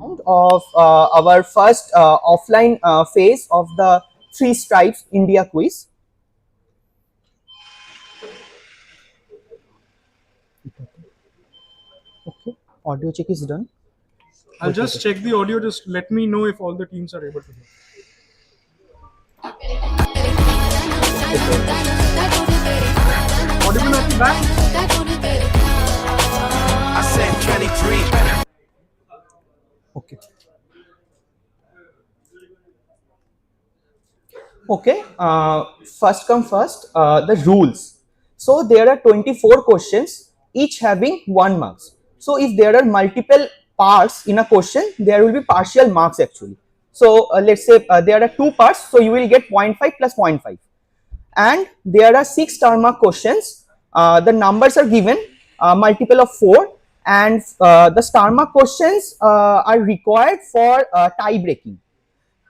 Of our first offline phase of the Three Stripes India quiz. Okay, audio check is done. I'll just check the audio. Just let me know if all the teams are able to hear. Audible at the back? I said 23. Okay. Okay, first come first, the rules. So there are 24 questions, each having 1 marks. So if there are multiple parts in a question, there will be partial marks actually. So let's say there are 2 parts, so you will get 0.5 plus 0.5. And there are 6 star mark questions. The numbers are given, multiple of 4, and the star mark questions are required for tie breaking.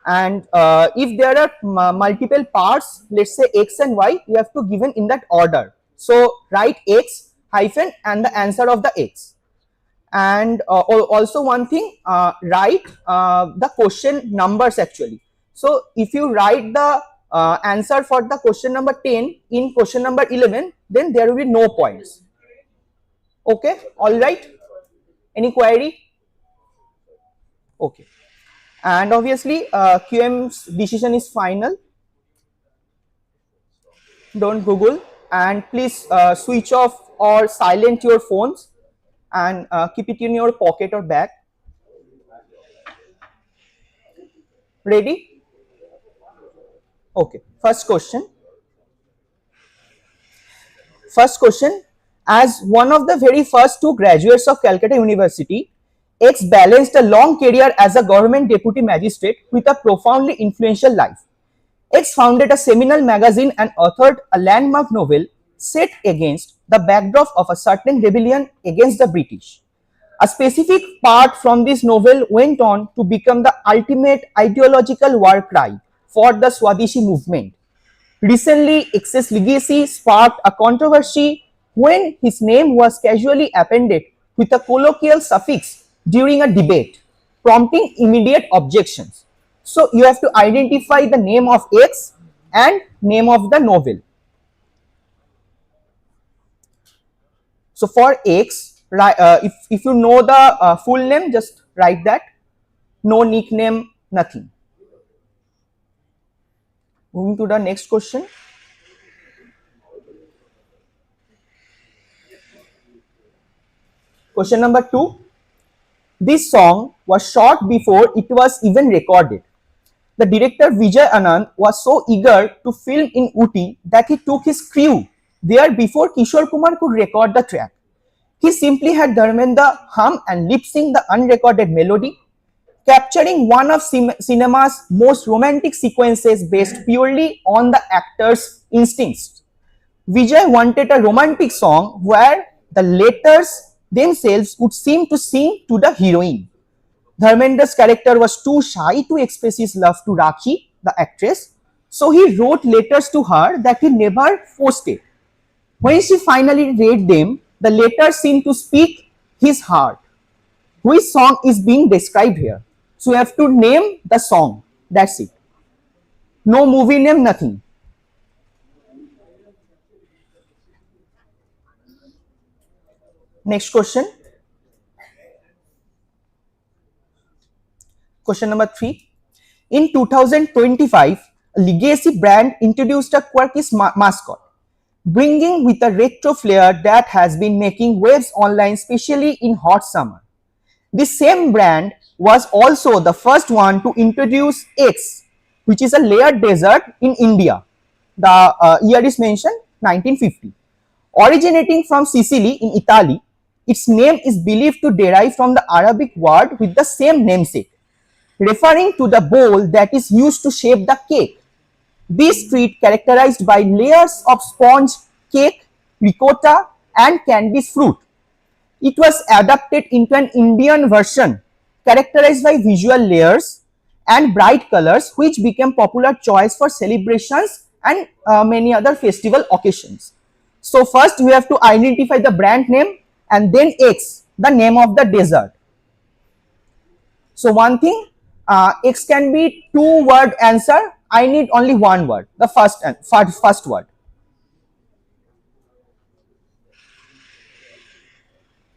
And if there are multiple parts, let's say x and y, you have to given in that order. So write x hyphen and the answer of the x. And also one thing, write the question numbers actually. So if you write the answer for the question number 10 in question number 11, then there will be no points. Okay, all right. Any query? Okay. And obviously QM's decision is final. Don't Google, and please switch off or silent your phones and keep it in your pocket or bag. Ready? Okay, first question. As one of the very first 2 graduates of Calcutta University, X balanced a long career as a government deputy magistrate with a profoundly influential life. X founded a seminal magazine and authored a landmark novel set against the backdrop of a certain rebellion against the British. A specific part from this novel went on to become the ultimate ideological war cry for the Swadeshi movement. Recently, X's legacy sparked a controversy when his name was casually appended with a colloquial suffix during a debate, prompting immediate objections. So you have to identify the name of X and name of the novel. So for X, if you know the full name, just write that. No nickname, nothing. Moving to the next question. Question number 2. This song was shot before it was even recorded. The director Vijay Anand was so eager to film in Uti that he took his crew there before Kishore Kumar could record the track. He simply had Dharmendra hum and lip sync the unrecorded melody, capturing one of cinema's most romantic sequences based purely on the actor's instincts. Vijay wanted a romantic song where the letters themselves would seem to sing to the heroine. Dharmendra's character was too shy to express his love to Rakhi, the actress, so he wrote letters to her that he never posted. When she finally read them, the letters seemed to speak his heart. Which song is being described here? So you have to name the song. That's it. No movie name, nothing. Next question. Question number 3. In 2025, a legacy brand introduced a quirky mascot, bringing with a retro flair that has been making waves online, especially in hot summer. This same brand was also the first one to introduce X, which is a layered desert in India. The year is mentioned 1950. Originating from Sicily in Italy, its name is believed to derive from the Arabic word with the same namesake, referring to the bowl that is used to shape the cake. This treat, characterized by layers of sponge cake, ricotta, and candied fruit. It was adapted into an Indian version characterized by visual layers and bright colors, which became popular choice for celebrations and many other festival occasions. So first we have to identify the brand name and then X, the name of the dessert. So one thing, X can be 2-word answer. I need only 1 word, the first word.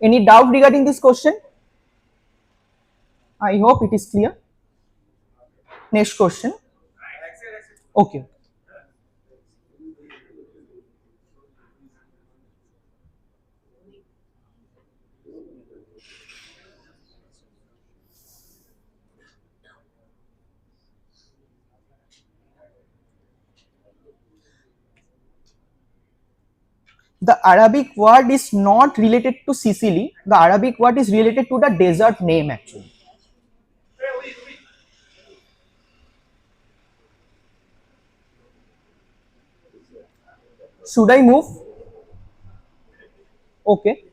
Any doubt regarding this question? I hope it is clear. Next question. Okay. The Arabic word is not related to Sicily. The Arabic word is related to the desert name actually. Should I move? Okay.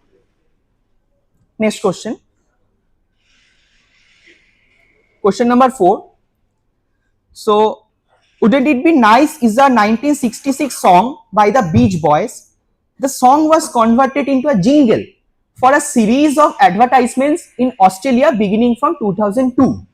Next question. Question number 4. So, Wouldn't It Be Nice is a 1966 song by the Beach Boys. The song was converted into a jingle for a series of advertisements in Australia beginning from 2002.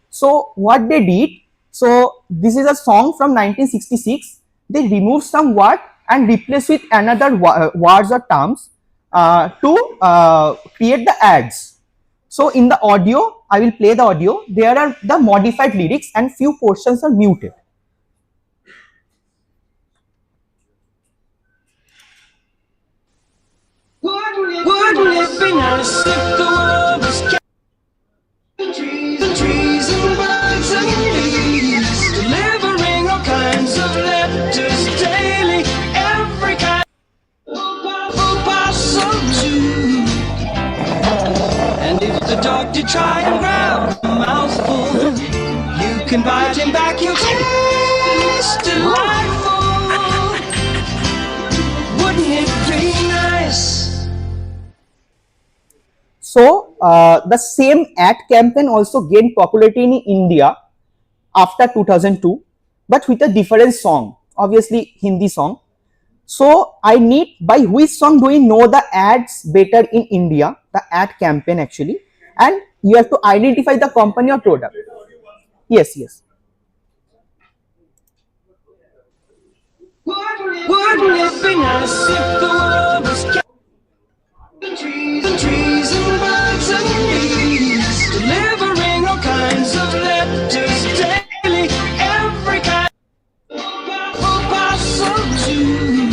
So what they did, so this is a song from 1966. They removed some word and replaced with another words or terms to create the ads. So in the audio, I will play the audio. There are the modified lyrics and few portions are muted. Wouldn't it be nice if the world was trees and birds and bees, delivering all kinds of letters daily, every kind of possum too. And if the dog did try and grab a mouthful, you can bite him back, you'll taste delightful. Wouldn't it be nice? So the same ad campaign also gained popularity in India after 2002, but with a different song, obviously Hindi song. So I need, by which song do we know the ads better in India, the ad campaign actually, and you have to identify the company or product. Yes, yes. Wouldn't it be nice if the world was trees and birds and bees, delivering all kinds of letters daily, every kind of possum too.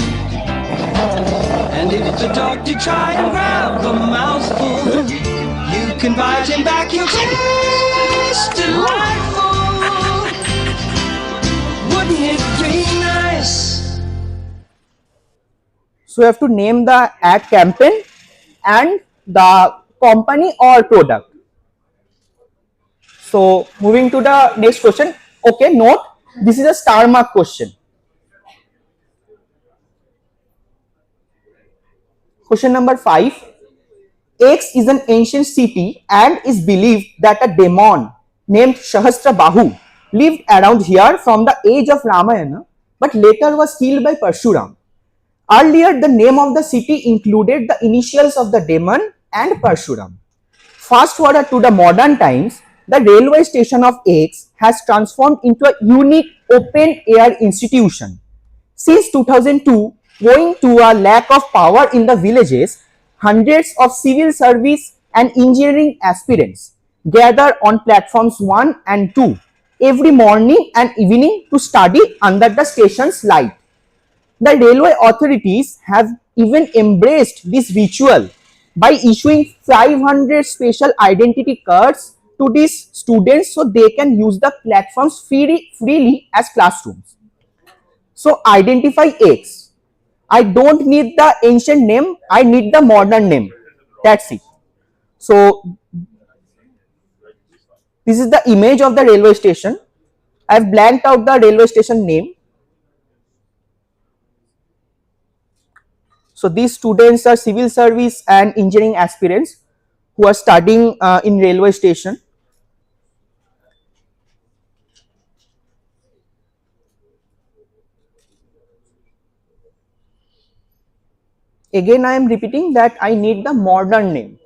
And if the dog did try and grab a mouthful, you can bite him back, you'll taste delightful. Wouldn't it be nice? So you have to name the ad campaign and the company or product. So moving to the next question. Okay, note, this is a star mark question. Question number 5. X is an ancient city and is believed that a demon named Sahasra Bahu lived around here from the age of Ramayana, but later was killed by Parshuram. Earlier, the name of the city included the initials of the demon and Parshuram. Fast forward to the modern times, the railway station of X has transformed into a unique open-air institution. Since 2002, owing to a lack of power in the villages, hundreds of civil service and engineering aspirants gather on platforms 1 and 2 every morning and evening to study under the station's light. The railway authorities have even embraced this ritual by issuing 500 special identity cards to these students so they can use the platforms freely as classrooms. So identify X. I don't need the ancient name, I need the modern name. That's it. So this is the image of the railway station. I have blanked out the railway station name. So these students are civil service and engineering aspirants who are studying in railway station. Again, I am repeating that I need the modern name,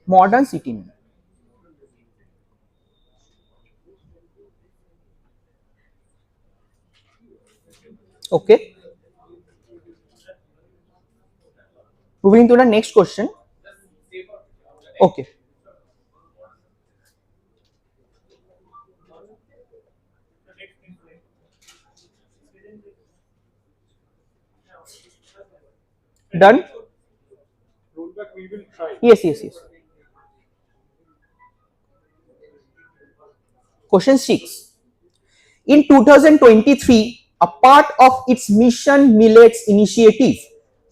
modern city name. Okay. Moving to the next question. Okay. Done? Rollback, we will try. Yes, yes, yes. Question 6. In 2023, a part of its Mission Millets initiative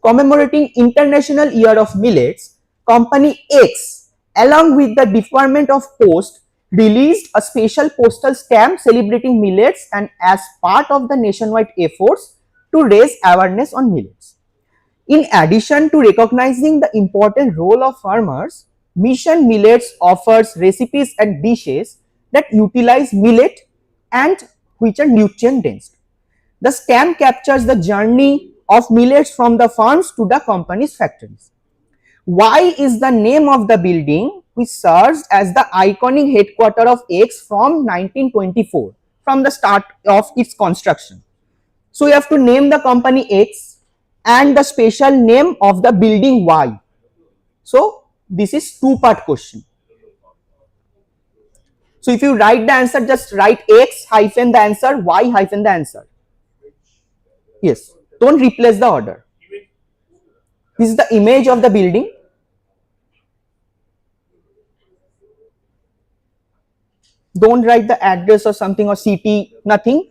commemorating International Year of Millets, Company X, along with the Department of Post, released a special postal stamp celebrating millets and as part of the nationwide efforts to raise awareness on millets. In addition to recognizing the important role of farmers, Mission Millets offers recipes and dishes that utilize millet and which are nutrient dense. The stamp captures the journey of millets from the farms to the company's factories. Y is the name of the building which serves as the iconic headquarters of X from 1924, from the start of its construction. So you have to name the company X and the special name of the building Y. So this is two-part question. So if you write the answer, just write X hyphen the answer, Y hyphen the answer. Yes, don't replace the order. This is the image of the building. Don't write the address or something or city, nothing.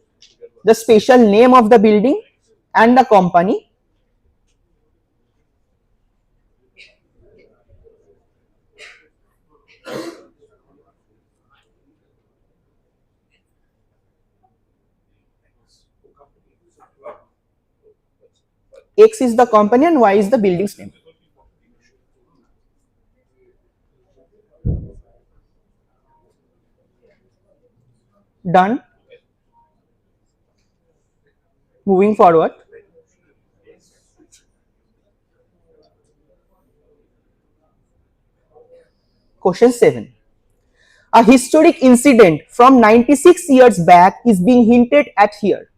The special name of the building and the company. X is the company and Y is the building's name. Done. Moving forward. Question 7. A historic incident from 96 years back is being hinted at here,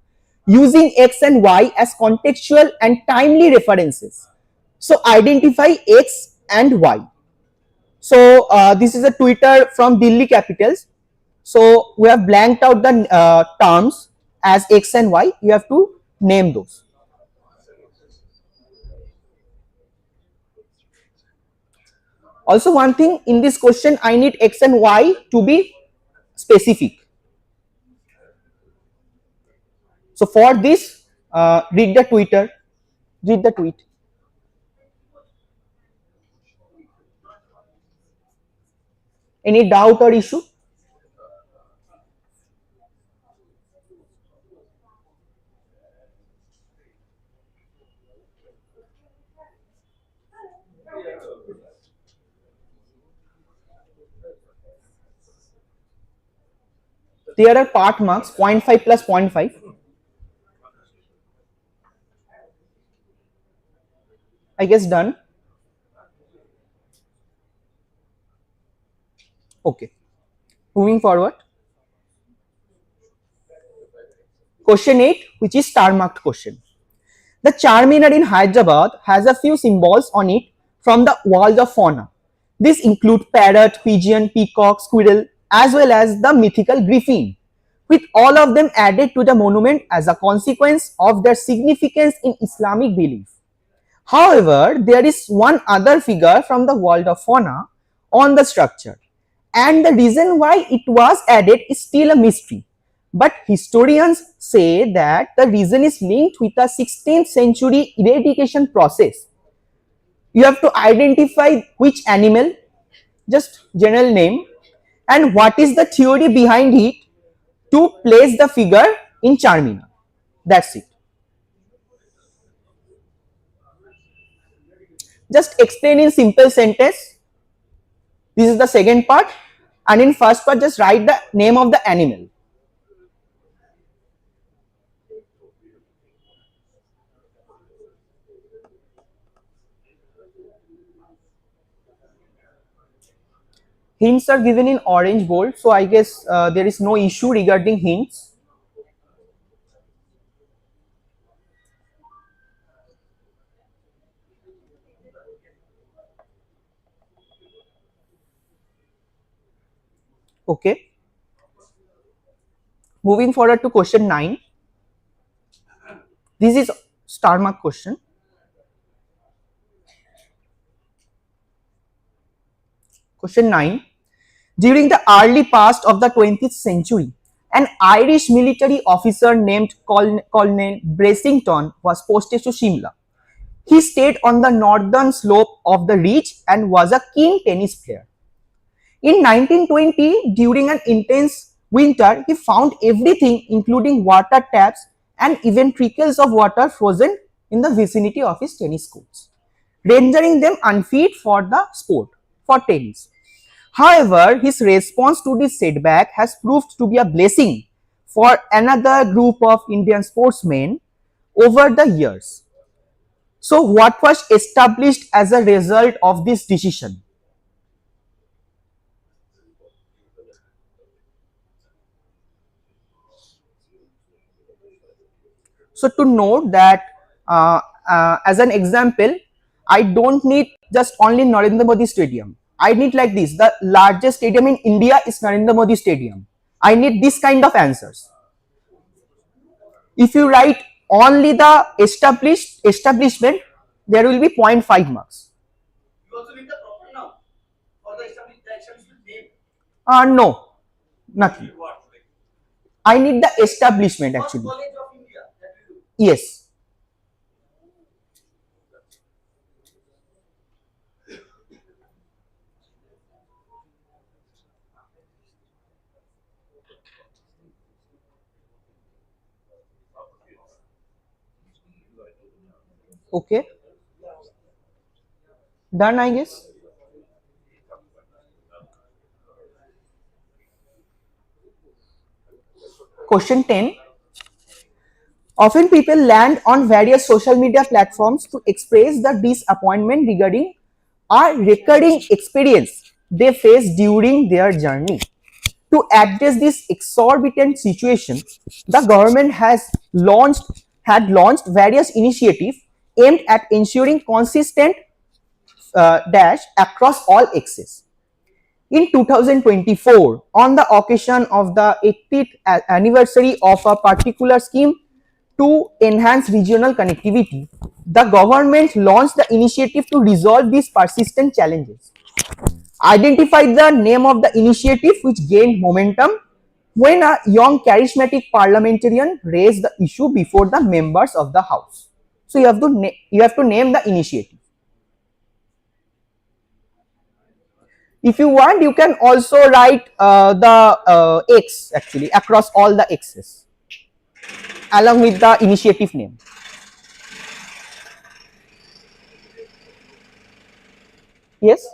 using X and Y as contextual and timely references. So identify X and Y. So this is a Twitter from Delhi Capitals. So we have blanked out the terms as X and Y. You have to name those. Also, one thing in this question, I need X and Y to be specific. So for this, read the Twitter, read the tweet. Any doubt or issue? There are part marks 0.5 plus 0.5. I guess done. Okay. Moving forward. Question 8, which is star marked question. The Charminar in Hyderabad has a few symbols on it from the world of fauna. These include parrot, pigeon, peacock, squirrel, as well as the mythical griffin, with all of them added to the monument as a consequence of their significance in Islamic belief. However, there is one other figure from the world of fauna on the structure, and the reason why it was added is still a mystery. But historians say that the reason is linked with a 16th century eradication process. You have to identify which animal, just general name, and what is the theory behind it to place the figure in Charminar. That's it. Just explain in simple sentence. This is the second part, and in first part just write the name of the animal. Hints are given in orange bold, so I guess there is no issue regarding hints. Okay. Moving forward to question 9. This is star mark question. Question 9. During the early past of the 20th century, an Irish military officer named Colonel Bracington was posted to Shimla. He stayed on the northern slope of the ridge and was a keen tennis player. In 1920, during an intense winter, he found everything, including water taps and even trickles of water, frozen in the vicinity of his tennis courts, rendering them unfit for the sport, for tennis. However, his response to this setback has proved to be a blessing for another group of Indian sportsmen over the years. So, what was established as a result of this decision? So, to note that as an example, I don't need just only Narendra Modi Stadium. I need like this: the largest stadium in India is Narendra Modi Stadium. I need this kind of answers. If you write only the establishment, there will be 0.5 marks. You also need the proper noun for the established actions with name. No, nothing. What? Like I need the establishment First actually. College of India. That will do. Yes. Okay. Done, I guess. Question 10. Often people land on various social media platforms to express the disappointment regarding a recurring experience they face during their journey. To address this exorbitant situation, the government had launched various initiatives aimed at ensuring consistent dash across all axes. In 2024, on the occasion of the 80th anniversary of a particular scheme to enhance regional connectivity, the government launched the initiative to resolve these persistent challenges. Identified the name of the initiative, which gained momentum when a young charismatic parliamentarian raised the issue before the members of the house. So you have to name the initiative. If you want, you can also write the X actually across all the X's along with the initiative name. Yes?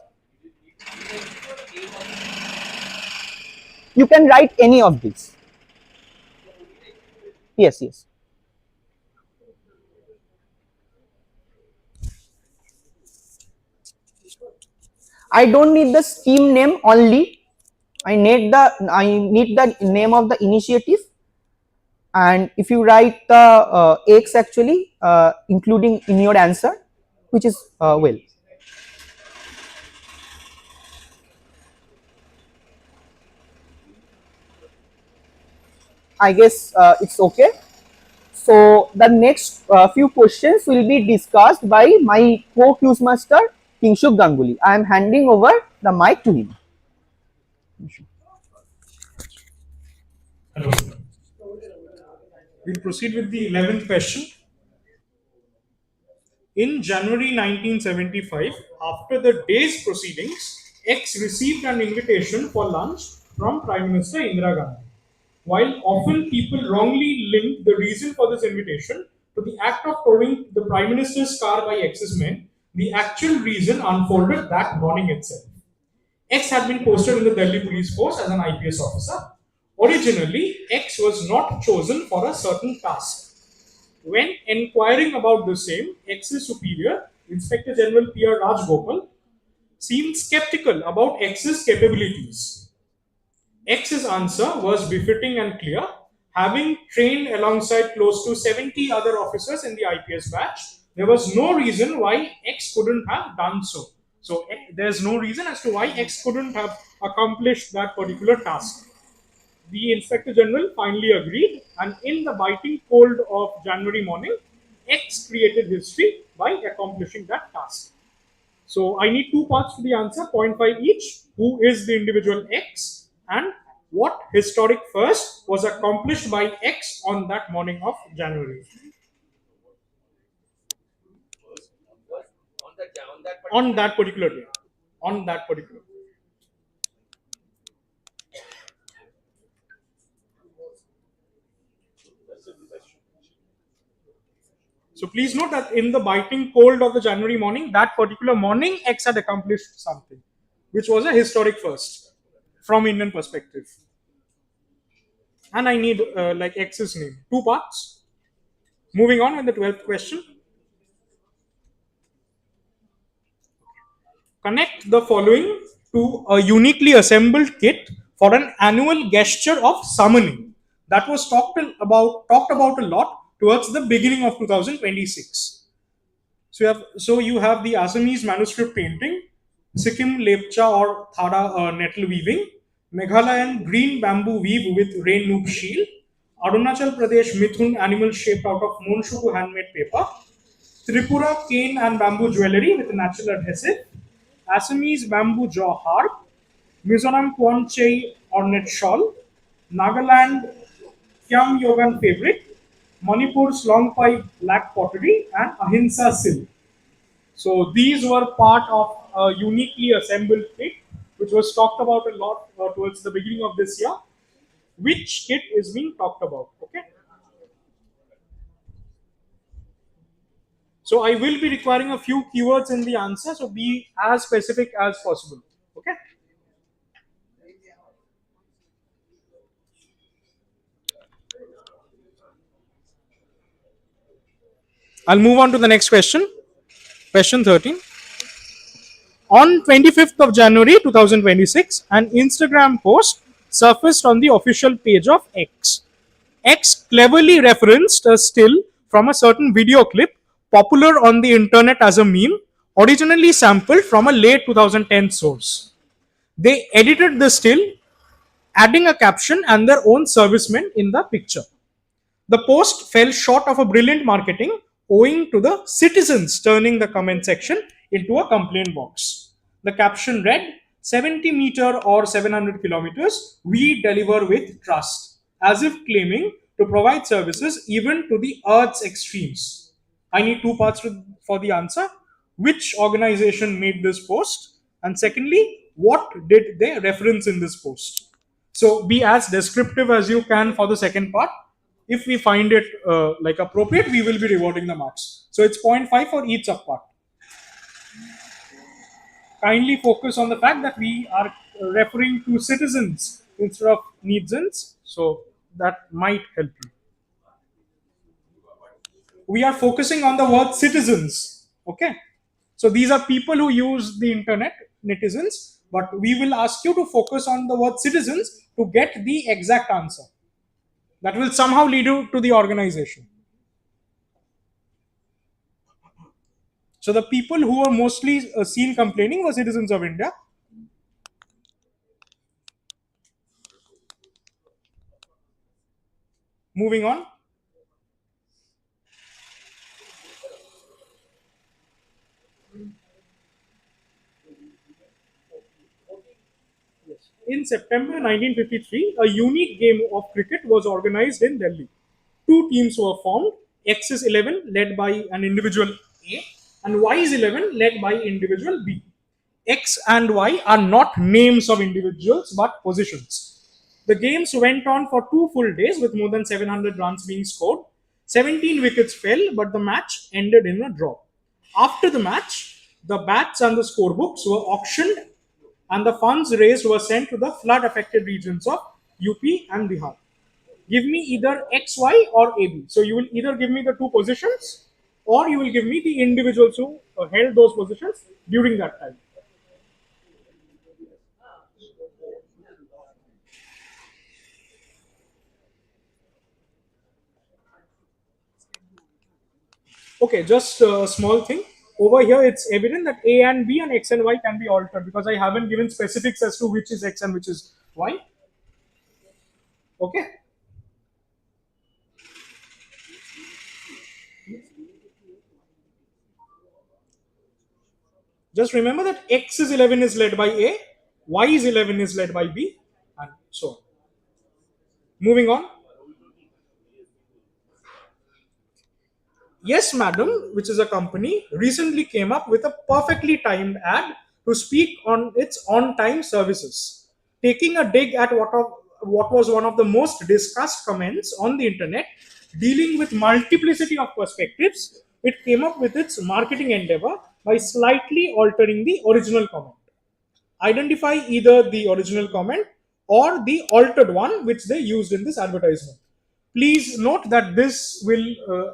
You can write any of these. Yes, yes. I don't need the scheme name only. I need the name of the initiative, and if you write the X actually including in your answer, which is well. I guess it's okay. So the next few questions will be discussed by my co-quiz master Kingshuk Ganguly. I am handing over the mic to him. Hello. We'll proceed with the 11th question. In January 1975, after the day's proceedings, X received an invitation for lunch from Prime Minister Indira Gandhi. While often people wrongly link the reason for this invitation to the act of towing the Prime Minister's car by X's men, the actual reason unfolded that morning itself. X had been posted in the Delhi Police Force as an IPS officer. Originally, X was not chosen for a certain task. When inquiring about the same, X's superior, Inspector General P.R. Rajgopal, seemed skeptical about X's capabilities. X's answer was befitting and clear. Having trained alongside close to 70 other officers in the IPS batch, there was no reason why X couldn't have done so. So there's no reason as to why X couldn't have accomplished that particular task. The Inspector General finally agreed, and in the biting cold of January morning, X created history by accomplishing that task. So I need two parts to the answer, zero point 0.5 each. Who is the individual X, and what historic first was accomplished by X on that morning of January? On that particular day. On that particular day. So please note that in the biting cold of the January morning, that particular morning, X had accomplished something, which was a historic first from Indian perspective. And I need like X's name. Two parts. Moving on with the 12th question. Connect the following to a uniquely assembled kit for an annual gesture of summoning that was talked about a lot towards the beginning of 2026. So you have the Assamese manuscript painting, Sikkim lepcha or thara nettle weaving, Meghalayan green bamboo weave with rain loop shield, Arunachal Pradesh mithun animal shaped out of Monshuku handmade paper, Tripura cane and bamboo jewelry with natural adhesive, Assamese bamboo jaw harp, Mizoram Kwanchei ornate shawl, Nagaland Kyam Yogan fabric, Manipur's long pipe black pottery, and Ahimsa silk. So these were part of a uniquely assembled kit, which was talked about a lot towards the beginning of this year. Which kit is being talked about? Okay. So I will be requiring a few keywords in the answer. So be as specific as possible. Okay. I'll move on to the next question. Question 13. On 25th of January 2026, an Instagram post surfaced on the official page of X. X cleverly referenced a still from a certain video clip popular on the internet as a meme, originally sampled from a late 2010 source. They edited the still, adding a caption and their own servicemen in the picture. The post fell short of a brilliant marketing owing to the citizens turning the comment section into a complaint box. The caption read 70 meter or 700 kilometers, we deliver with trust, as if claiming to provide services even to the Earth's extremes. I need two parts for the answer. Which organization made this post? And secondly, what did they reference in this post? So be as descriptive as you can for the second part. If we find it like appropriate, we will be rewarding the marks. So it's zero point 0.5 for each subpart. Kindly focus on the fact that we are referring to citizens instead of needsons. So that might help you. We are focusing on the word citizens. Okay. So these are people who use the internet, netizens, but we will ask you to focus on the word citizens to get the exact answer. That will somehow lead you to the organization. So the people who were mostly seen complaining were citizens of India. Moving on. In September 1953, a unique game of cricket was organized in Delhi. Two teams were formed, X's 11 led by an individual A and Y's 11 led by individual B. X and Y are not names of individuals but positions. The games went on for 2 full days with more than 700 runs being scored. 17 wickets fell, but the match ended in a draw. After the match, the bats and the scorebooks were auctioned and the funds raised were sent to the flood affected regions of UP and Bihar. Give me either X, Y, or AB. So you will either give me the two positions or you will give me the individuals who held those positions during that time. Okay, just a small thing. Over here, it's evident that A and B and X and Y can be altered because I haven't given specifics as to which is X and which is Y. Okay. Just remember that X is 11 is led by A, Y is 11 is led by B, and so on. Moving on. Yes, Madam, which is a company, recently came up with a perfectly timed ad to speak on its on time services. Taking a dig at what was one of the most discussed comments on the internet, dealing with multiplicity of perspectives, it came up with its marketing endeavor by slightly altering the original comment. Identify either the original comment or the altered one which they used in this advertisement. Please note that this will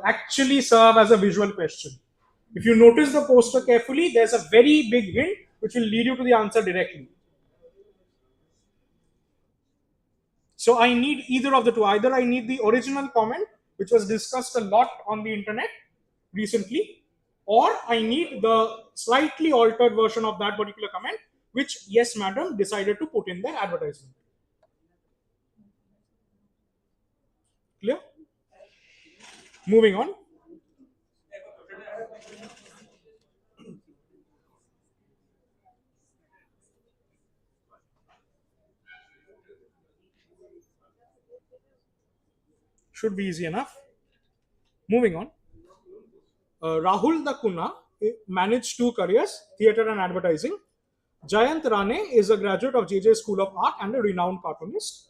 actually serve as a visual question. If you notice the poster carefully, there's a very big hint which will lead you to the answer directly. So I need either of the two. Either I need the original comment, which was discussed a lot on the internet recently, or I need the slightly altered version of that particular comment, which Yes Madam decided to put in their advertisement. Clear? Moving on. Should be easy enough. Moving on. Rahul Dakuna managed two careers, theatre and advertising. Jayant Rane is a graduate of JJ School of Art and a renowned cartoonist.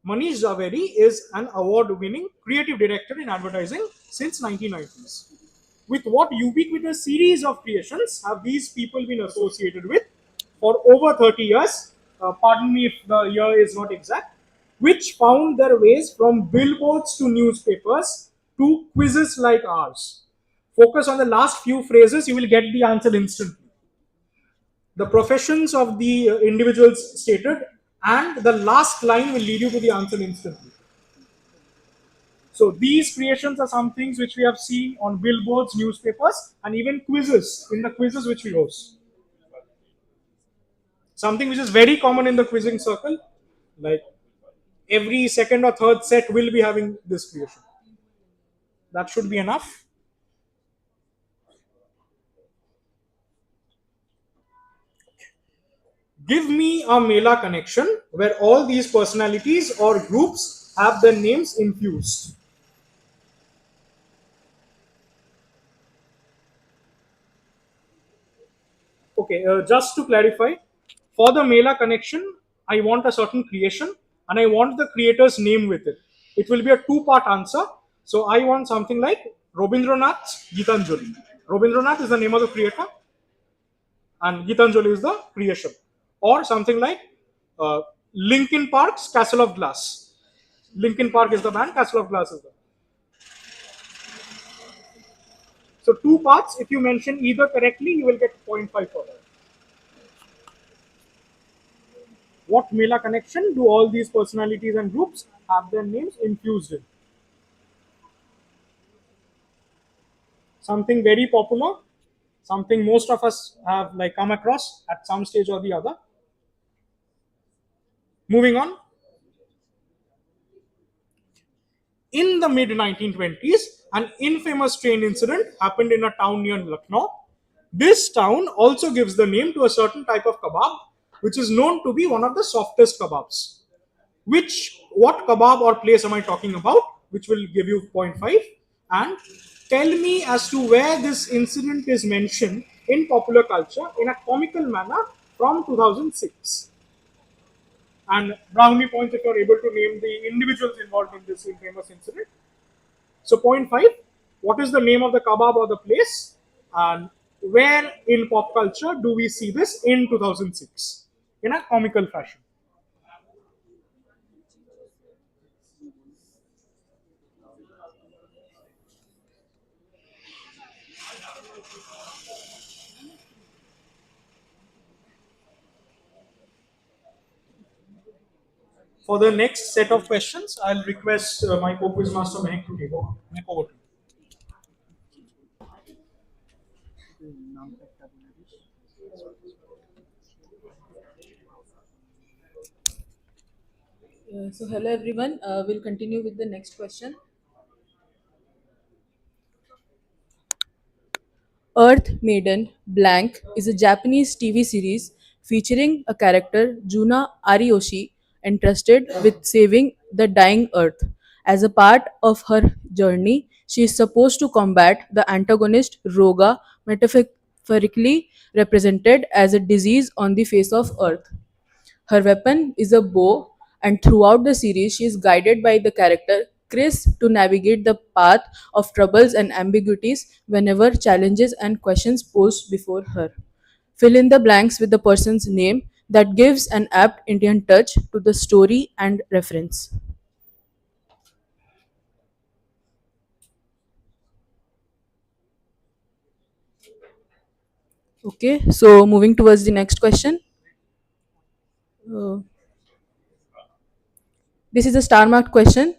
Manish Zaveri is an award-winning creative director in advertising since 1990s. With what ubiquitous series of creations have these people been associated with for over 30 years? Pardon me if the year is not exact. Which found their ways from billboards to newspapers to quizzes like ours. Focus on the last few phrases, you will get the answer instantly. The professions of the individuals stated, and the last line will lead you to the answer instantly. So these creations are some things which we have seen on billboards, newspapers, and even quizzes in the quizzes which we host. Something which is very common in the quizzing circle, like every second or third set will be having this creation. That should be enough. Give me a Mela connection where all these personalities or groups have their names infused. Okay, just to clarify, for the Mela connection, I want a certain creation and I want the creator's name with it. It will be a two-part answer. So I want something like Robindranath's Gitanjali. Robindranath is the name of the creator and Gitanjali is the creation. Or something like uh, Linkin Park's Castle of Glass. Linkin Park is the band, Castle of Glass is the. So two parts, if you mention either correctly, you will get 0.5 for that. What Mela connection do all these personalities and groups have their names infused in? Something very popular, something most of us have like come across at some stage or the other. Moving on. In the mid 1920s, an infamous train incident happened in a town near Lucknow. This town also gives the name to a certain type of kebab, which is known to be one of the softest kebabs. What kebab or place am I talking about? Which will give you 0.5. And tell me as to where this incident is mentioned in popular culture in a comical manner from 2006. And brownie points if you're able to name the individuals involved in this infamous incident. So 0.5, what is the name of the kebab or the place? And where in pop culture do we see this in 2006 in a comical fashion? For the next set of questions, I'll request my co-quiz master Mehak to take over. Mehak, over to you. So hello everyone. We'll continue with the next question. Earth Maiden Blank is a Japanese TV series featuring a character Juna Ariyoshi entrusted with saving the dying Earth. As a part of her journey, she is supposed to combat the antagonist Roga, metaphorically represented as a disease on the face of Earth. Her weapon is a bow, and throughout the series, she is guided by the character Chris to navigate the path of troubles and ambiguities whenever challenges and questions posed before her. Fill in the blanks with the person's name that gives an apt Indian touch to the story and reference. Okay, so moving towards the next question. Uh, this is a star marked question.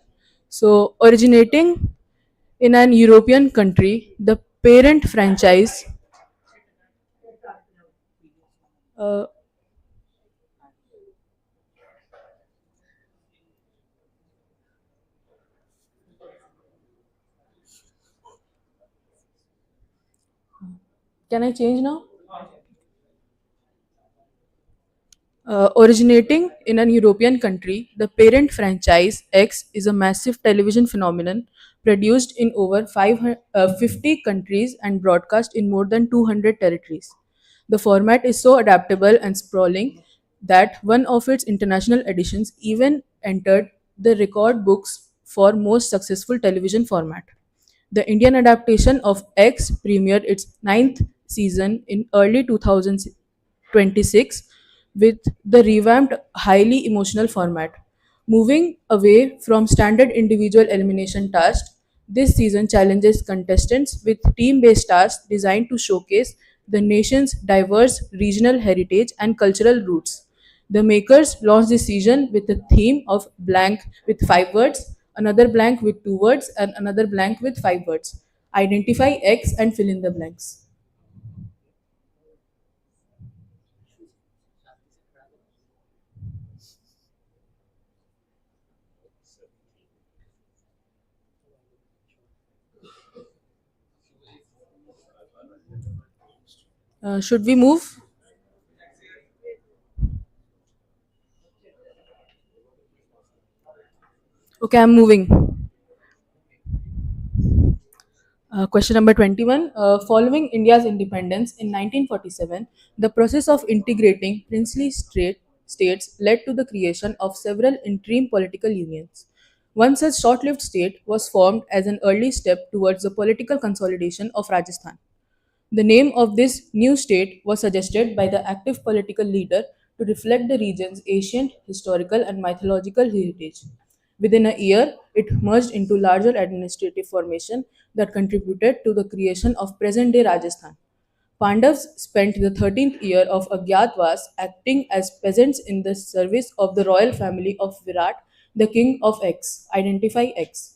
So, originating in an European country, the parent franchise. Uh, can I change now? Originating in an European country, the parent franchise X is a massive television phenomenon produced in over 50 countries and broadcast in more than 200 territories. The format is so adaptable and sprawling that one of its international editions even entered the record books for most successful television format. The Indian adaptation of X premiered its ninth season in early 2026 with the revamped, highly emotional format. Moving away from standard individual elimination tasks, this season challenges contestants with team based tasks designed to showcase the nation's diverse regional heritage and cultural roots. The makers launched this season with a theme of blank with 5 words, another blank with 2 words, and another blank with 5 words. Identify X and fill in the blanks. Should we move? Okay, I'm moving. Question number 21. Following India's independence in 1947, the process of integrating princely states led to the creation of several interim political unions. One such short lived state was formed as an early step towards the political consolidation of Rajasthan. The name of this new state was suggested by the active political leader to reflect the region's ancient, historical, and mythological heritage. Within a year, it merged into larger administrative formation that contributed to the creation of present-day Rajasthan. Pandavas spent the 13th year of Agyatwas acting as peasants in the service of the royal family of Virat, the king of X. Identify X.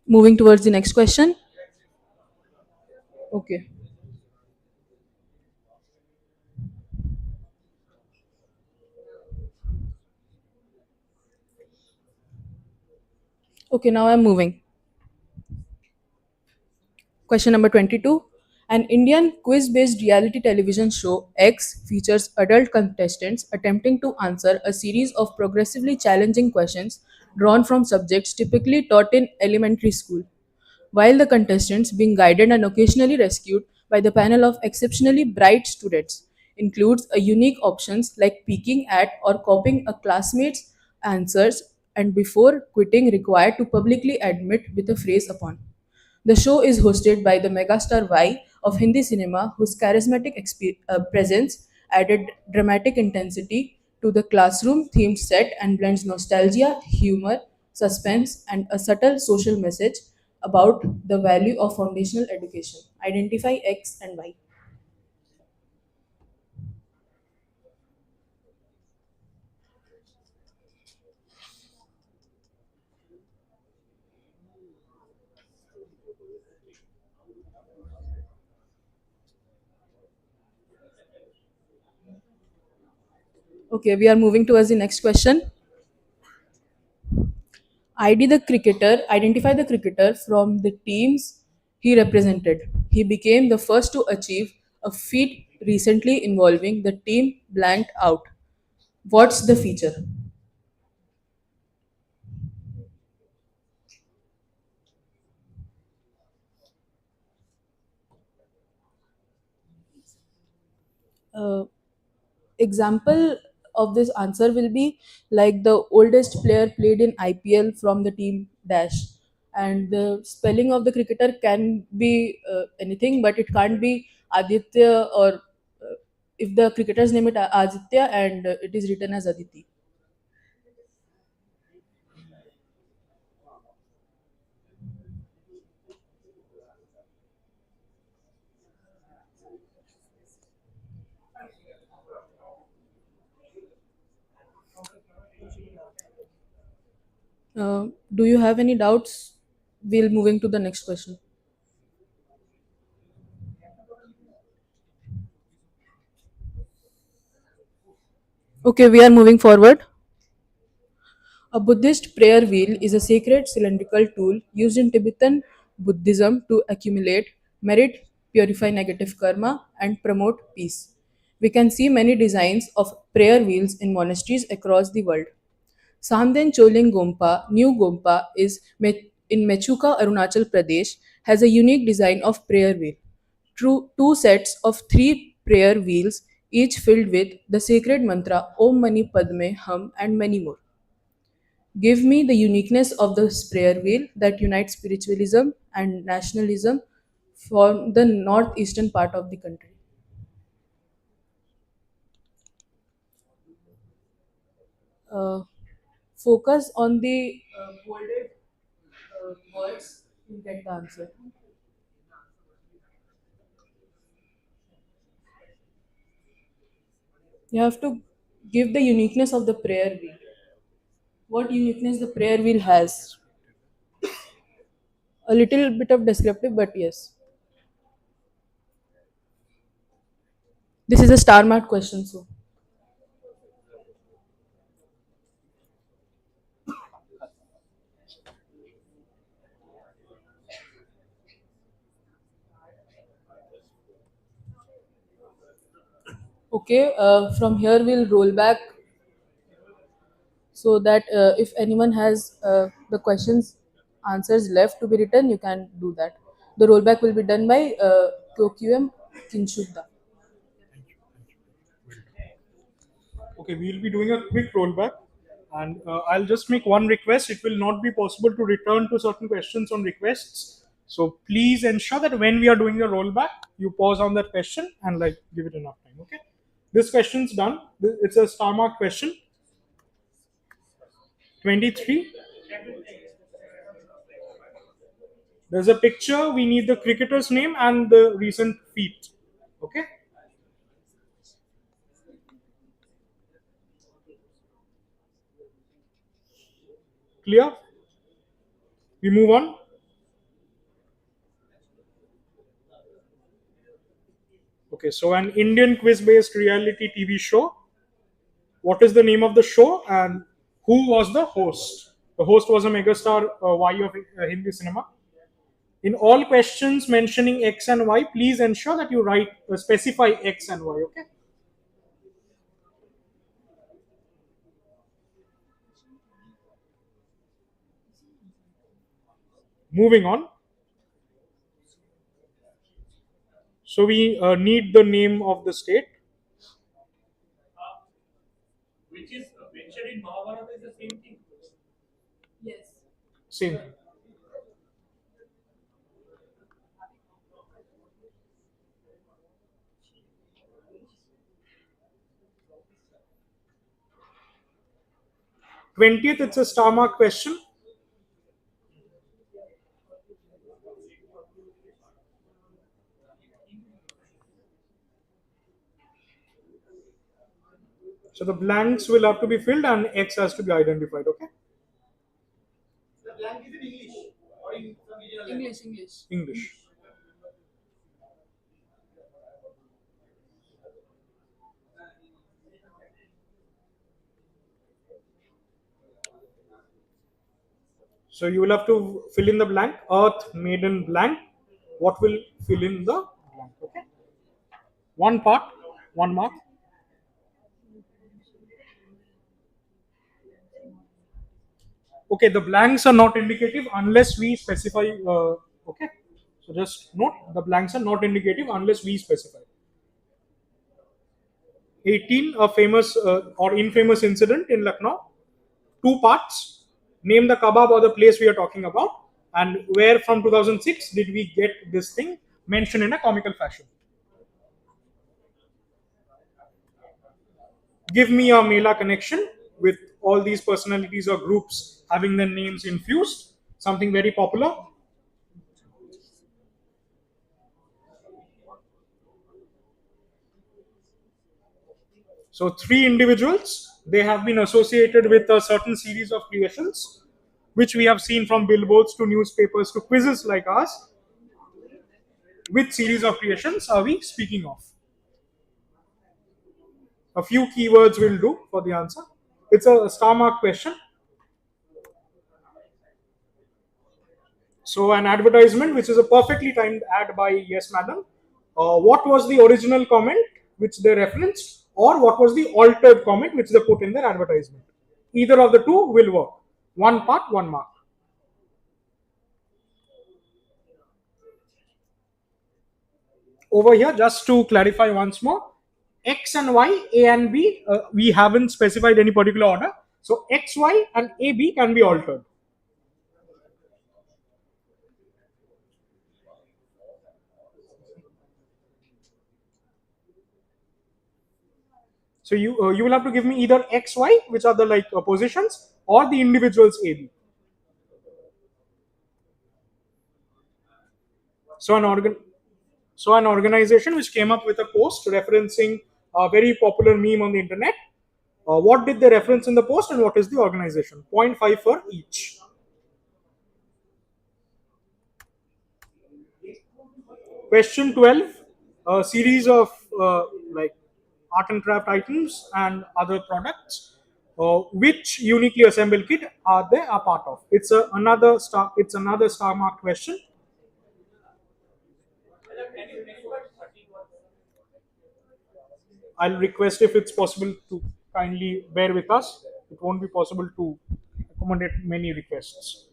Moving towards the next question. Okay. Okay, now I'm moving. Question number 22. An Indian quiz based reality television show X features adult contestants attempting to answer a series of progressively challenging questions drawn from subjects typically taught in elementary school, while the contestants, being guided and occasionally rescued by the panel of exceptionally bright students, includes a unique options like peeking at or copying a classmate's answers and before quitting required to publicly admit with a phrase upon. The show is hosted by the megastar Y of Hindi cinema, whose charismatic presence added dramatic intensity to the classroom themed set and blends nostalgia, humor, suspense, and a subtle social message about the value of foundational education. Identify X and Y. Okay, we are moving towards the next question. Identify the cricketer from the teams he represented. He became the first to achieve a feat recently involving the team blanked out. What's the feature? Uh, Example of this answer will be like the oldest player played in IPL from the team dash, and the spelling of the cricketer can be anything, but it can't be Aditya or if the cricketer's name is Aditya and it is written as Aditi. Do you have any doubts? We'll moving to the next question. Okay, we are moving forward. A Buddhist prayer wheel is a sacred cylindrical tool used in Tibetan Buddhism to accumulate merit, purify negative karma, and promote peace. We can see many designs of prayer wheels in monasteries across the world. Samden Choling Gompa, New Gompa, in Mechuka, Arunachal Pradesh, has a unique design of prayer wheel. Two sets of three prayer wheels, each filled with the sacred mantra Om Mani Padme Hum and many more. Give me the uniqueness of the prayer wheel that unites spiritualism and nationalism for the northeastern part of the country. Uh, Focus on the bolded words to get the answer. You have to give the uniqueness of the prayer wheel. What uniqueness the prayer wheel has. A little bit of descriptive, but yes. This is a star mark question, so. Okay, from here we'll roll back so that if anyone has the questions answers left to be written, you can do that. The rollback will be done by QQM Kinshudha. Okay, we'll be doing a quick rollback, and I'll just make one request. It will not be possible to return to certain questions on requests. So please ensure that when we are doing the rollback, you pause on that question and like give it enough time. Okay. This question's done. It's a star mark question. 23. There's a picture. We need the cricketer's name and the recent feat. Okay. Clear? We move on. Okay. So an Indian quiz-based reality TV show. What is the name of the show and who was the host? The host was a megastar Y of Hindi cinema. In all questions mentioning X and Y, please ensure that you write specify X and Y. Okay. Moving on. So we need the name of the state. Which is mentioned in Mahabharata is the same thing. Yes. Same thing. 20th, it's a star mark question. So the blanks will have to be filled and X has to be identified. Okay. The blank is in English or in some regional language. English. English. So you will have to fill in the blank. Earth made in blank. What will fill in the blank? Okay. One part, 1 mark. Okay, the blanks are not indicative unless we specify. Okay, so just note the blanks are not indicative unless we specify. 18, a famous or infamous incident in Lucknow. 2 parts. Name the kebab or the place we are talking about, and where from 2006 did we get this thing mentioned in a comical fashion. Give me a Mela connection with all these personalities or groups having their names infused. Something very popular. So, three individuals, they have been associated with a certain series of creations, which we have seen from billboards to newspapers to quizzes like ours. Which series of creations are we speaking of? A few keywords will do for the answer. It's a star mark question. So, an advertisement, which is a perfectly timed ad by Yes Madam. What was the original comment which they referenced, or what was the altered comment which they put in their advertisement? Either of the two will work. 1 part, 1 mark. Over here, just to clarify once more, X and Y, A and B, we haven't specified any particular order. So, X, Y, and A, B can be altered. So you will have to give me either X, Y, which are the like positions, or the individuals A, B. So an organization which came up with a post referencing a very popular meme on the internet. What did they reference in the post, and what is the organization? 0.5 for each. Question 12, a series of like art and craft items and other products. Which uniquely assembled kit are they a part of? It's another star mark question. I'll request if it's possible to kindly bear with us. It won't be possible to accommodate many requests.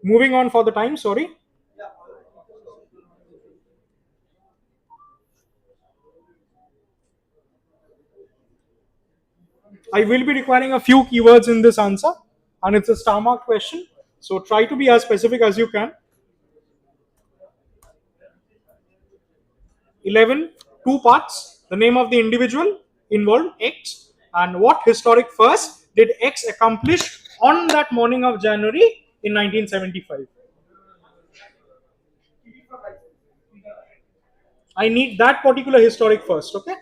Moving on for the time, sorry. I will be requiring a few keywords in this answer, and it's a star mark question. So try to be as specific as you can. 11, 2 parts. The name of the individual involved, X, and what historic first did X accomplish on that morning of January in 1975. I need that particular historic first, okay?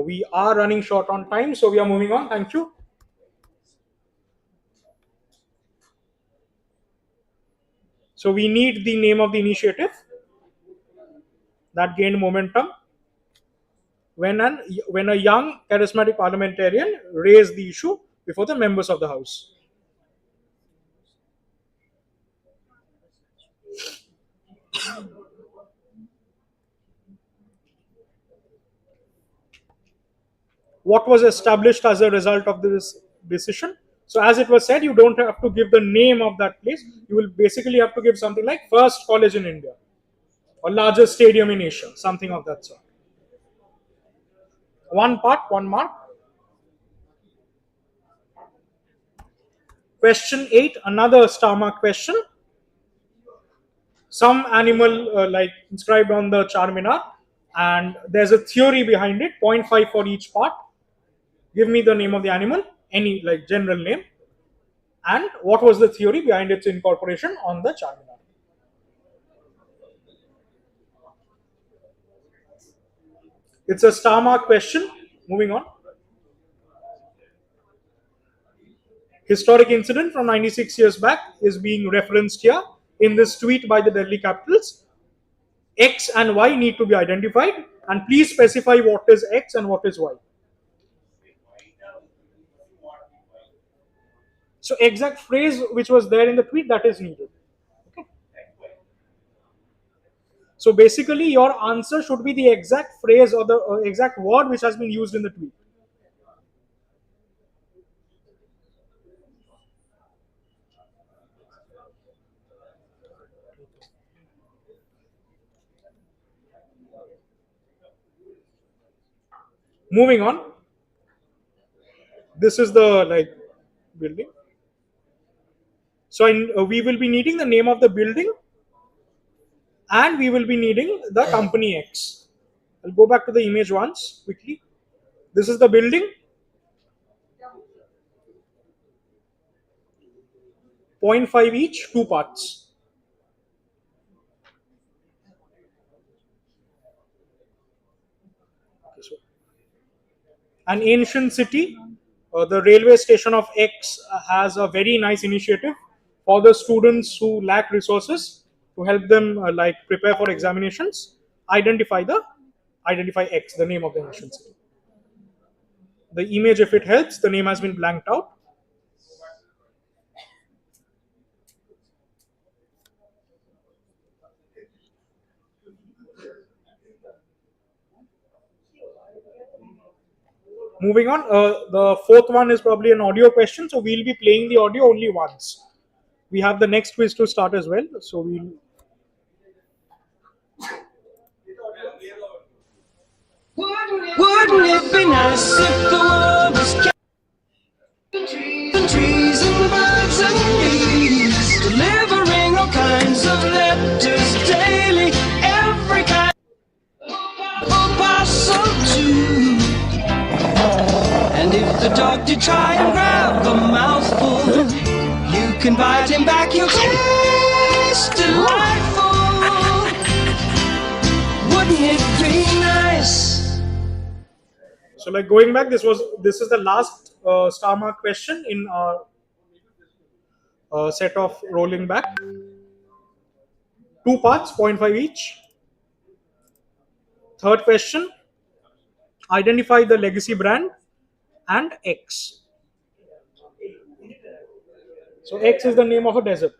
We are running short on time, so we are moving on. Thank you. So we need the name of the initiative that gained momentum when a young charismatic parliamentarian raised the issue before the members of the House. What was established as a result of this decision? So as it was said, you don't have to give the name of that place. You will basically have to give something like first college in India or largest stadium in Asia, something of that sort. 1 part, 1 mark. Question 8, another star mark question. Some animal like inscribed on the Charminar, and there's a theory behind it. 0.5 for each part. Give me the name of the animal, any like general name, and what was the theory behind its incorporation on the Charminar. It's a star mark question. Moving on. Historic incident from 96 years back is being referenced here in this tweet by the Delhi Capitals. X and Y need to be identified, and please specify what is X and what is Y. So exact phrase which was there in the tweet, that is needed. Okay. So basically, your answer should be the exact phrase or the exact word which has been used in the tweet. Moving on. This is the like building. So we will be needing the name of the building, and we will be needing the company X. I'll go back to the image once quickly. This is the building. 0.5 each, two parts. Okay, so an ancient city. The railway station of X has a very nice initiative for the students who lack resources to help them like prepare for examinations. Identify X, the name of the ancient city. The image, if it helps, the name has been blanked out. Moving on, the fourth one is probably an audio question, so we'll be playing the audio only once. We have the next quiz to start as well, so we'll. Wouldn't it be nice if the world was counting trees and birds and bees, delivering all kinds of letters daily, every kind of possum too. And if the dog did try and grab a mouthful, you can bite him back, you'll taste delightful. Wouldn't it be nice? So, like going back, this is the last star mark question in our set of rolling back. Two parts, 0.5 each. Third question: identify the legacy brand and X. So X is the name of a desert.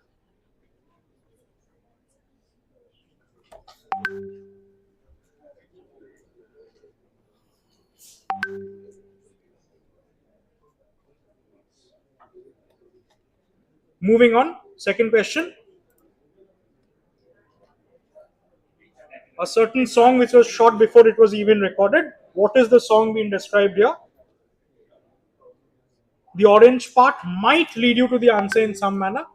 Moving on, second question. A certain song which was shot before it was even recorded. What is the song being described here? The orange part might lead you to the answer in some manner.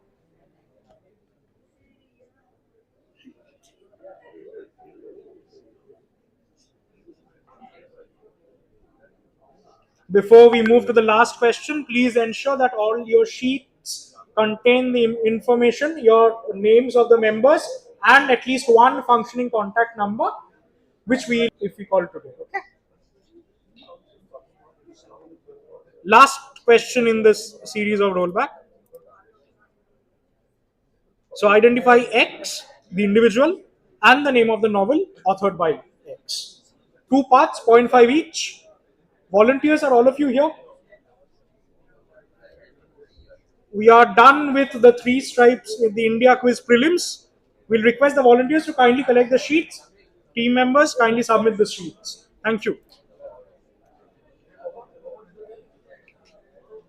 Before we move to the last question, please ensure that all your sheets contain the information, your names of the members, and at least one functioning contact number, which we, if we call today. Okay. Last question in this series of rollback. So identify X, the individual, and the name of the novel authored by X. Two parts, 0.5 each. Volunteers, are all of you here? We are done with the three stripes in the India quiz prelims. We'll request the volunteers to kindly collect the sheets. Team members, kindly submit the sheets. Thank you.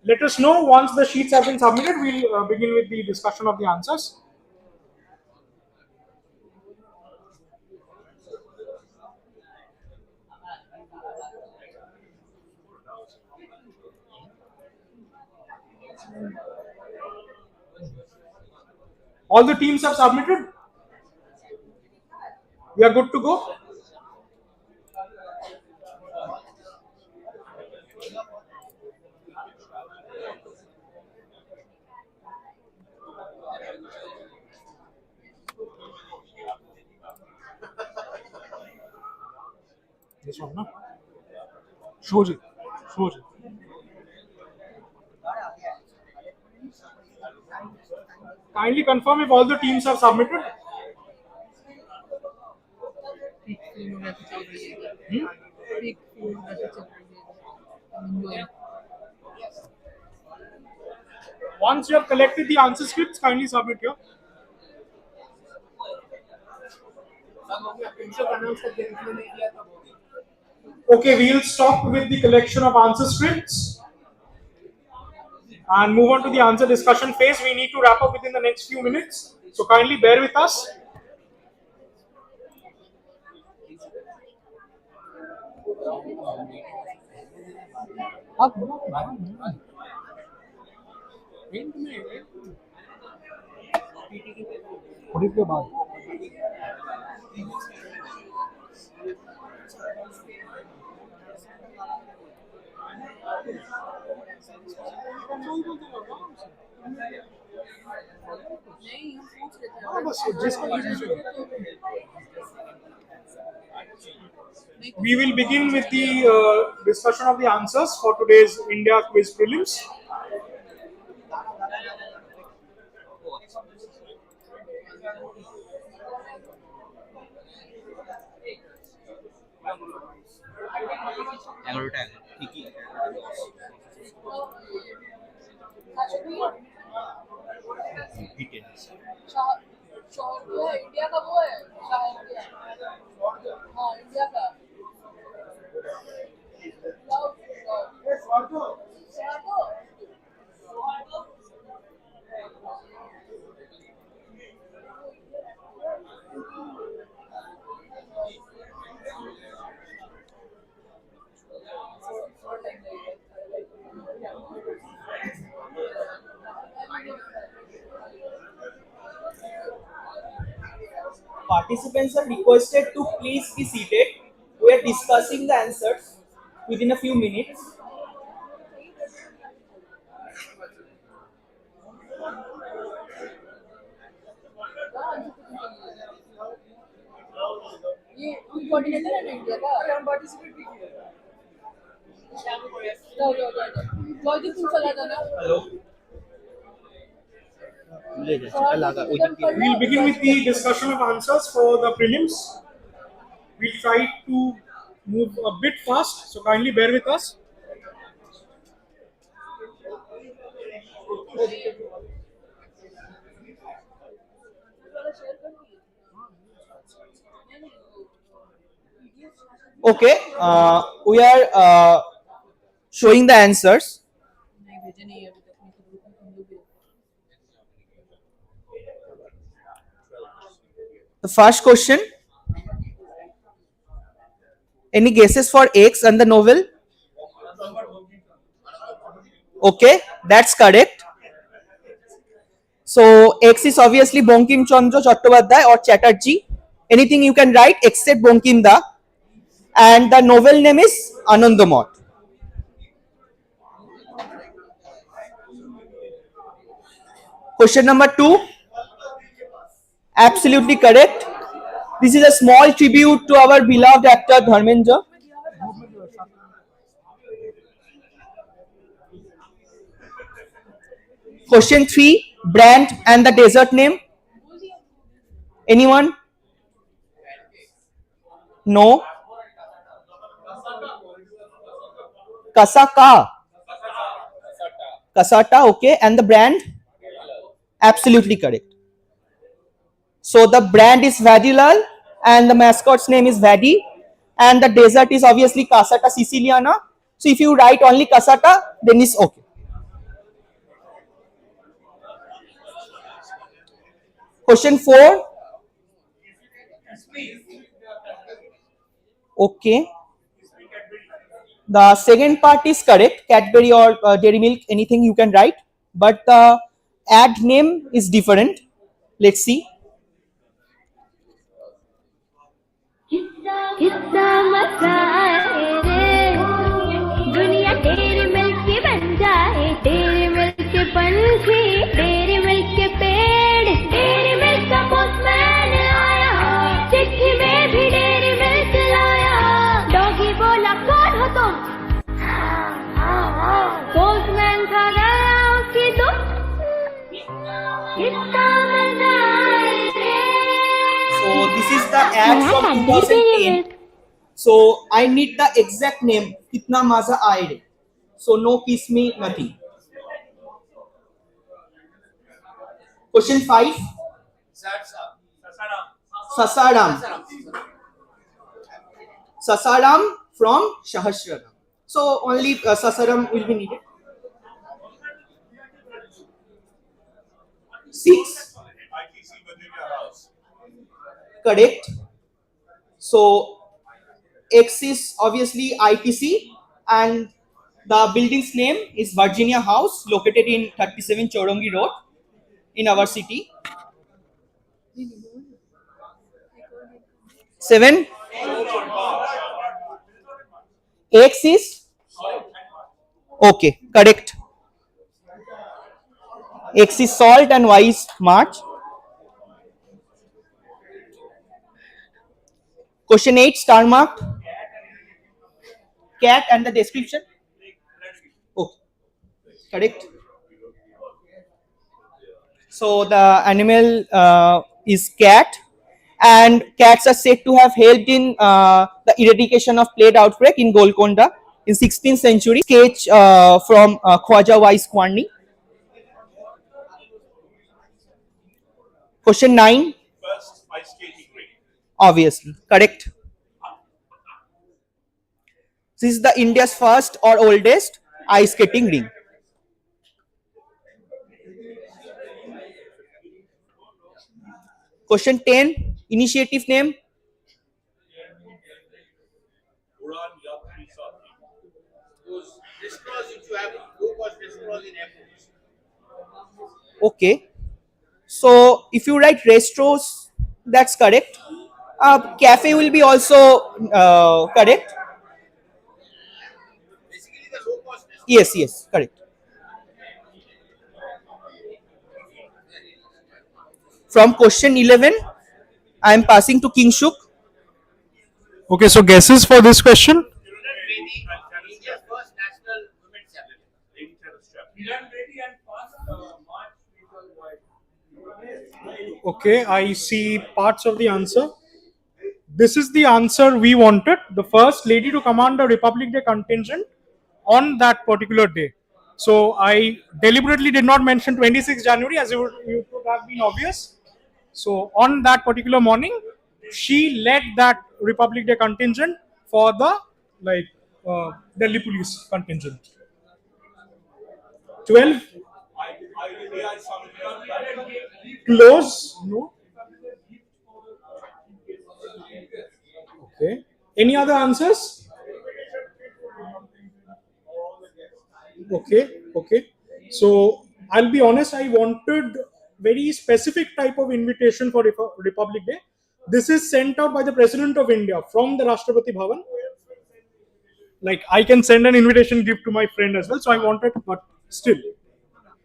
Let us know once the sheets have been submitted. We'll begin with the discussion of the answers. All the teams have submitted. We are good to go. This one, no? Shows it. Shows it. Kindly confirm if all the teams have submitted. Once you have collected the answer scripts, kindly submit here. Okay, we'll stop with the collection of answer scripts and move on to the answer discussion phase. We need to wrap up within the next few minutes, so kindly bear with us. We will begin with the discussion of the answers for today's India quiz prelims. India का वो है हाँ India का Participants are requested to please be seated. We are discussing the answers within a few minutes. ये coordinator है ना India का हम पार्टिसिपेट भी किए जाओ जॉयदीप तुम चला जाना Hello. We'll begin with the discussion of answers for the prelims. We'll try to move a bit fast, so kindly bear with us. Okay, we are showing the answers. नहीं भेजे नहीं है अभी तक नहीं तो ग्रुप में हम लोग भी The first question. Any guesses for X and the novel? Okay, that's correct. So X is obviously Bankim Chandra Chattopadhyay or Chatterjee. Anything you can write except Bankim Da. And the novel name is Anandamot. Question number 2. Absolutely correct. This is a small tribute to our beloved actor Dharmendra. Question 3. Brand and the desert name. Anyone? No. Kasaka. Kasata, okay. And the brand? Absolutely correct. So the brand is Vadilal and the mascot's name is Vadi and the desert is obviously Casata Siciliana. So if you write only Casata, then it's okay. Question 4. Okay. The second part is correct. Cadbury or Dairy Milk, anything you can write. But the ad name is different. Let's see. किस्सा मसाए रे दुनिया dairy milk की बन जाए dairy milk के पंछी dairy milk के पेड़ डेरी मिल्क का पोस्टमैन आया चिट्ठी में भी डेरी मिल्क लाया डॉगी बोला कौन हो तुम पोस्टमैन था गया उसकी तुम किस्सा मसाए रे So this is the ad from 2010. So I need the exact name. Kitna maza aaye re. So no kiss me, nothing. Question 5. Sasaram. Sasaram from Sahasraram. So only Sasaram will be needed. 6. Correct. So X is obviously ITC and the building's name is Virginia House located in 37 Chorongi Road in our city. 7. X is okay, correct. X is salt and Y is March. Question 8, star marked. Cat and the description. Okay, correct. So the animal is cat, and cats are said to have helped in the eradication of plague outbreak in Golconda in 16th century. Sketch from Khwaja Wise Kwarni. Question 9. First ice skating rink. Obviously, correct. This is the India's first or oldest ice skating rink. Question 10. Initiative name. Uran Yatri Sati. Those restaurants which you have, low-cost restaurants in airports. Okay. So if you write restaurants, that's correct. Cafe will be also correct. Basically, the low-cost restaurants. Yes, yes, correct. From question 11, I am passing to Kingshuk. Okay, so guesses for this question? India's first national women's championship. Okay, I see parts of the answer. This is the answer we wanted. The first lady to command the Republic Day contingent on that particular day. So I deliberately did not mention 26 January as it would have been obvious. So on that particular morning, she led that Republic Day contingent for the Delhi police contingent. 12. Close. No. Okay. Any other answers? Okay. Okay. So I'll be honest. I wanted very specific type of invitation for Republic Day. This is sent out by the President of India from the Rashtrapati Bhavan. Like I can send an invitation gift to my friend as well. So I wanted, but still,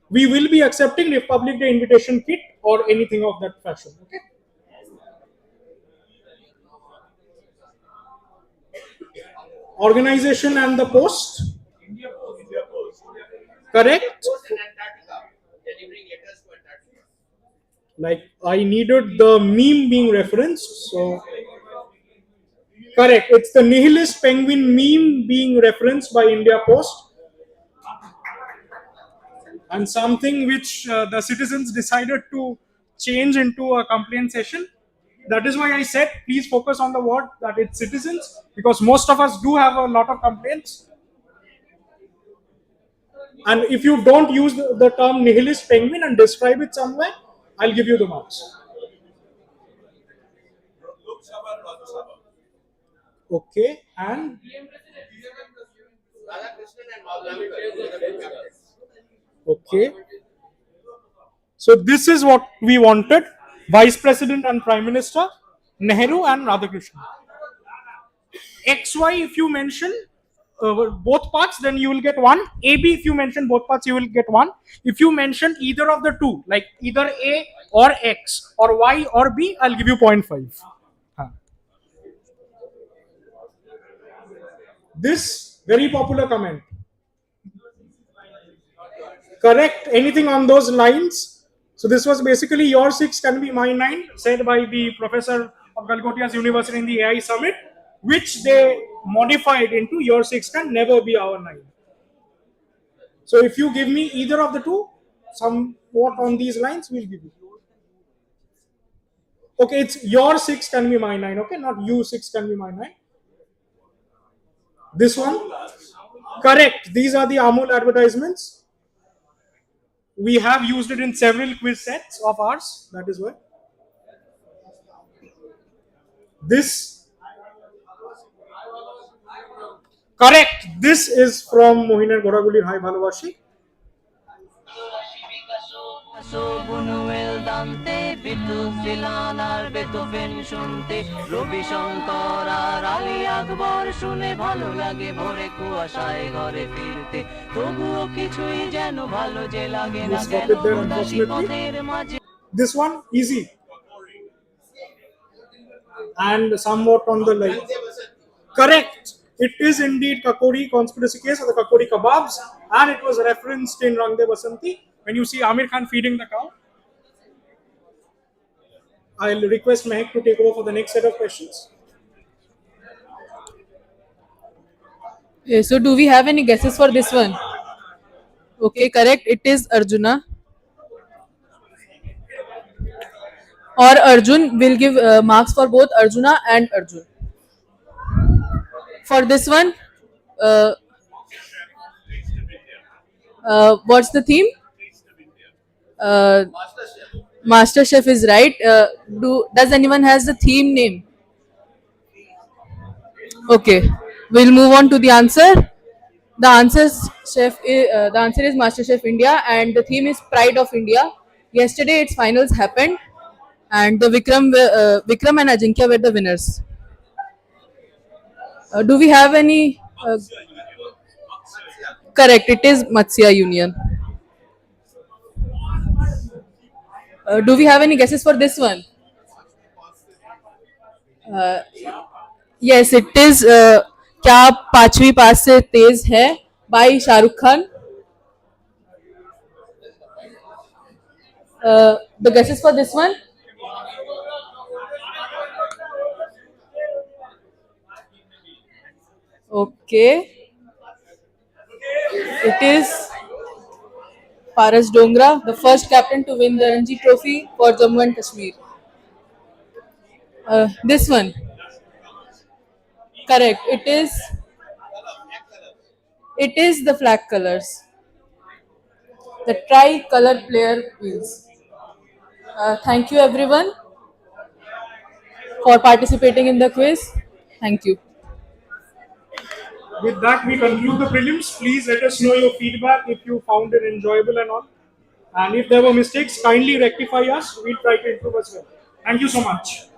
we will be accepting Republic Day invitation kit or anything of that fashion. Okay. Organization and the post. India Post. Correct. Post in Antarctica. Delivering letters to Antarctica. Like I needed the meme being referenced, so correct. It's the nihilist penguin meme being referenced by India Post, and something which the citizens decided to change into a complaint session. That is why I said please focus on the word that it's citizens, because most of us do have a lot of complaints. And if you don't use the term nihilist penguin and describe it somewhere, I'll give you the marks. Lok Sabha, Rajya Sabha. Okay, and Radhakrishnan and Maulana. okay. So this is what we wanted. Vice President and Prime Minister, Nehru and Radhakrishnan. XY if you mention both parts, then you will get 1. AB if you mention both parts, you will get 1. If you mention either of the two, like either A or X or Y or B, I'll give you 0.5. This very popular comment. Correct anything on those lines. So this was basically your 6 can be my 9, said by the professor of Calcutta's University in the AI Summit, which they modified into your 6 can never be our 9. So if you give me either of the two, somewhat on these lines, we'll give you. Okay, it's your 6 can be my 9. Okay, not you 6 can be my 9. This one? Correct. These are the Amul advertisements. We have used it in several quiz sets of ours. That is why. This, correct. This is from Mohinar Goragulir Hai Bhalobashi. Bunuel Dante Bidyut Jilan আর বেতোফেন শুনতে রবি শঙ্কর আর আলী আকবর শুনে ভালো লাগে ভোরে কুয়াশায় ঘরে ফিরতে তবুও কিছুই যেন ভালো যে লাগে না Stop কেন it there, উদাসী unfortunately. পথের মাঝে This one, easy. And somewhat on the line. Correct. It is indeed Kakori conspiracy case or the Kakori kebabs, and it was referenced in Rang De Basanti. When you see Amir Khan feeding the cow, I'll request Mehak to take over for the next set of questions. So do we have any guesses for this one? Okay, correct. It is Arjuna. Or Arjun. Will give marks for both Arjuna and Arjun. For this one, uh, what's the theme? Master Chef is right. Does anyone has the theme name? Okay, we'll move on to the answer. The answer is Master Chef India, and the theme is Pride of India. Yesterday, its finals happened, and the Vikram and Ajinkya were the winners. Do we have any? Correct. It is Matsya Union. Do we have any guesses for this one? Yes, it is. क्या पांचवी पास से तेज है by Shahrukh Khan. The guesses for this one? Okay. It is Paras Dongra, the first captain to win the Ranji Trophy for Jammu and Kashmir. This one. Correct. It is the flag colors. The tri-color player wheels. Thank you everyone for participating in the quiz. Thank you. With that, we conclude the prelims. Please let us know your feedback if you found it enjoyable and all. And if there were mistakes, kindly rectify us. We'll try to improve as well. Thank you so much.